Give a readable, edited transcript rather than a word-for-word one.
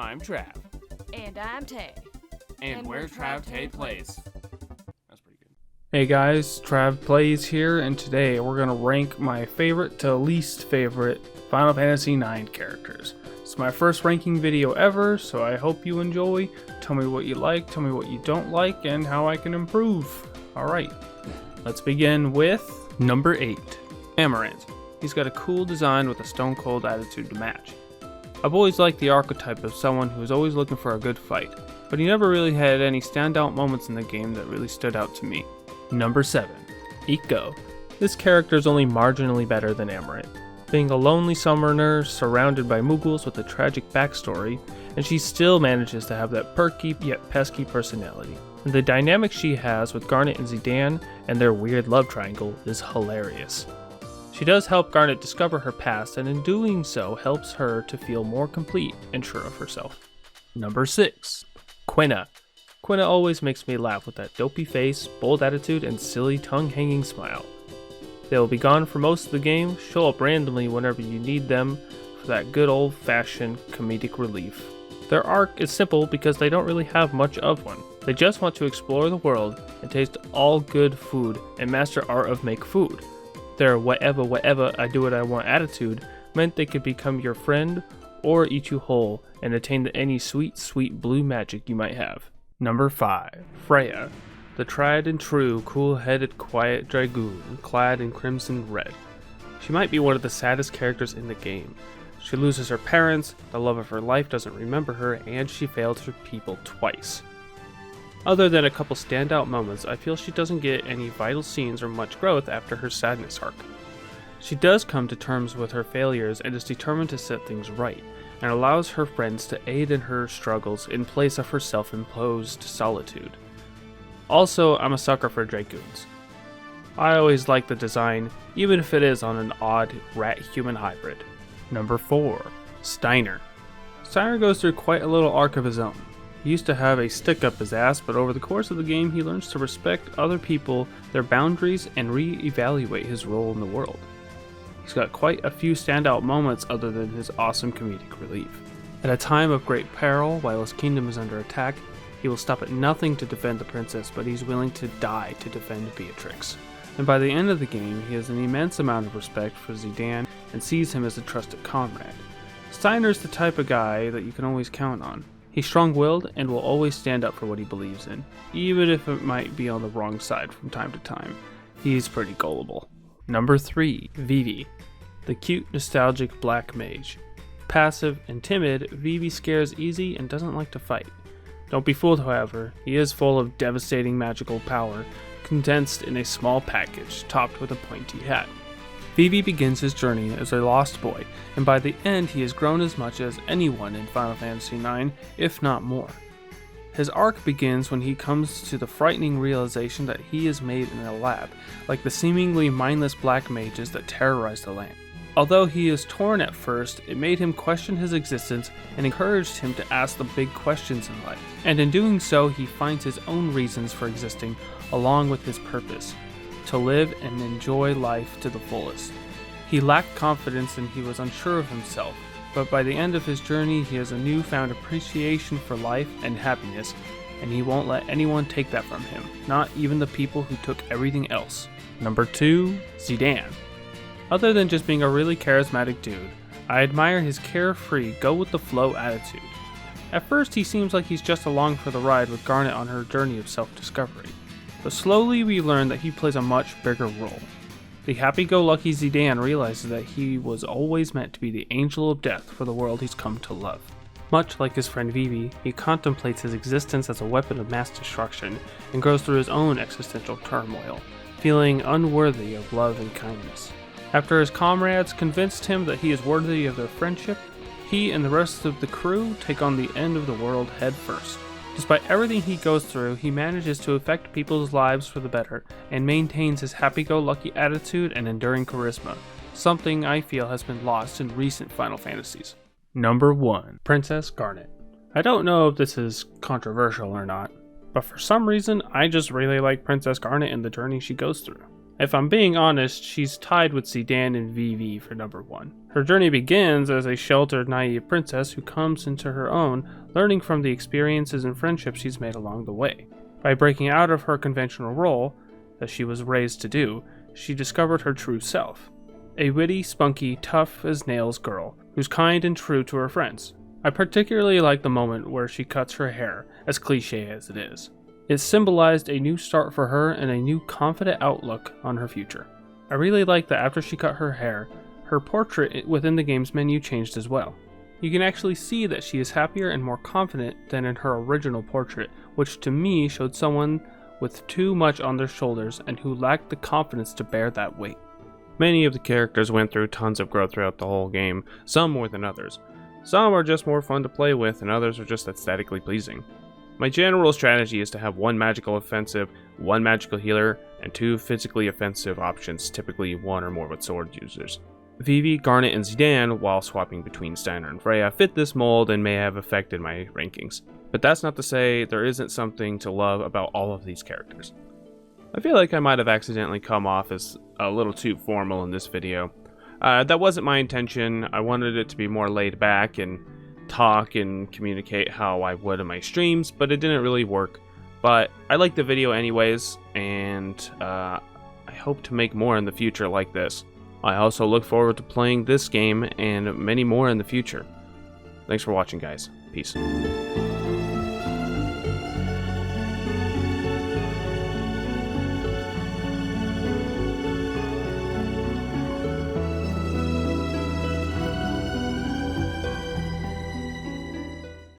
I'm Trav. And I'm Tay. And we're TravPlays. That's pretty good. Hey guys, TravPlays here, and today we're going to rank my favorite to least favorite Final Fantasy IX characters. It's my first ranking video ever, so I hope you enjoy. Tell me what you like, tell me what you don't like, and how I can improve. Alright, let's begin with number 8, Arman. He's got a cool design with a stone cold attitude to match. I've always liked the archetype of someone who is always looking for a good fight, but he never really had any standout moments in the game that really stood out to me. Number 7, Eiko. This character is only marginally better than Arman, being a lonely summoner surrounded by Mughals with a tragic backstory, and she still manages to have that perky yet pesky personality. And the dynamic she has with Garnet and Zidane and their weird love triangle is hilarious. She does help Garnet discover her past, and in doing so helps her to feel more complete and sure of herself. Number 6, Quena. Quena always makes me laugh with that dopey face, bold attitude, and silly tongue-hanging smile. They will be gone for most of the game, show up randomly whenever you need them for that good old-fashioned comedic relief. Their arc is simple because they don't really have much of one. They just want to explore the world and taste all good food and master art of make food. Their whatever I do what I want attitude meant they could become your friend or eat you whole and attain any sweet blue magic you might have. Number 5, Freya, the tried and true cool-headed quiet dragoon clad in crimson red. She might be one of the saddest characters in the game. She loses her parents, the love of her life doesn't remember her, and she failed her people twice. Other than a couple standout moments, I feel she doesn't get any vital scenes or much growth after her sadness arc. She does come to terms with her failures and is determined to set things right, and allows her friends to aid in her struggles in place of her self-imposed solitude. Also, I'm a sucker for dragoons. I always like the design, even if it is on an odd rat-human hybrid. Number 4, Steiner. Steiner goes through quite a little arc of his own. He used to have a stick up his ass, but over the course of the game he learns to respect other people, their boundaries, and re-evaluate his role in the world. He's got quite a few standout moments other than his awesome comedic relief. At a time of great peril, while his kingdom is under attack, he will stop at nothing to defend the princess, but he's willing to die to defend Beatrix. And by the end of the game, he has an immense amount of respect for Zidane and sees him as a trusted comrade. Steiner's the type of guy that you can always count on. He's strong-willed and will always stand up for what he believes in, even if it might be on the wrong side from time to time. He's pretty gullible. Number 3, Vivi, the cute, nostalgic black mage. Passive and timid, Vivi scares easy and doesn't like to fight. Don't be fooled, however, he is full of devastating magical power, condensed in a small package topped with a pointy hat. Vivi begins his journey as a lost boy, and by the end he has grown as much as anyone in Final Fantasy IX, if not more. His arc begins when he comes to the frightening realization that he is made in a lab, like the seemingly mindless black mages that terrorize the land. Although he is torn at first, it made him question his existence and encouraged him to ask the big questions in life. And in doing so, he finds his own reasons for existing along with his purpose. To live and enjoy life to the fullest. He lacked confidence and he was unsure of himself, but by the end of his journey he has a newfound appreciation for life and happiness, and he won't let anyone take that from him, not even the people who took everything else. Number 2, Zidane. Other than just being a really charismatic dude, I admire his carefree, go-with-the-flow attitude. At first he seems like he's just along for the ride with Garnet on her journey of self-discovery. But slowly we learn that he plays a much bigger role. The happy-go-lucky Zidane realizes that he was always meant to be the angel of death for the world he's come to love. Much like his friend Vivi, he contemplates his existence as a weapon of mass destruction and goes through his own existential turmoil, feeling unworthy of love and kindness. After his comrades convinced him that he is worthy of their friendship, he and the rest of the crew take on the end of the world head first. Despite everything he goes through, he manages to affect people's lives for the better, and maintains his happy-go-lucky attitude and enduring charisma, something I feel has been lost in recent Final Fantasies. Number 1, Princess Garnet. I don't know if this is controversial or not, but for some reason I just really like Princess Garnet and the journey she goes through. If I'm being honest, she's tied with Zidane and Vivi for number 1. Her journey begins as a sheltered, naive princess who comes into her own, learning from the experiences and friendships she's made along the way. By breaking out of her conventional role, that she was raised to do, she discovered her true self. A witty, spunky, tough as nails girl, who's kind and true to her friends. I particularly like the moment where she cuts her hair, as cliche as it is. It symbolized a new start for her and a new confident outlook on her future. I really like that after she cut her hair, her portrait within the game's menu changed as well. You can actually see that she is happier and more confident than in her original portrait, which to me showed someone with too much on their shoulders and who lacked the confidence to bear that weight. Many of the characters went through tons of growth throughout the whole game, some more than others. Some are just more fun to play with and others are just aesthetically pleasing. My general strategy is to have one magical offensive, one magical healer, and 2 physically offensive options, typically 1 or more with sword users. Vivi, Garnet, and Zidane, while swapping between Steiner and Freya, fit this mold and may have affected my rankings. But that's not to say there isn't something to love about all of these characters. I feel like I might have accidentally come off as a little too formal in this video. That wasn't my intention. I wanted it to be more laid back and talk and communicate how I would in my streams, but it didn't really work. But I like the video anyways, and I hope to make more in the future like this. I also look forward to playing this game and many more in the future. Thanks for watching, guys. Peace.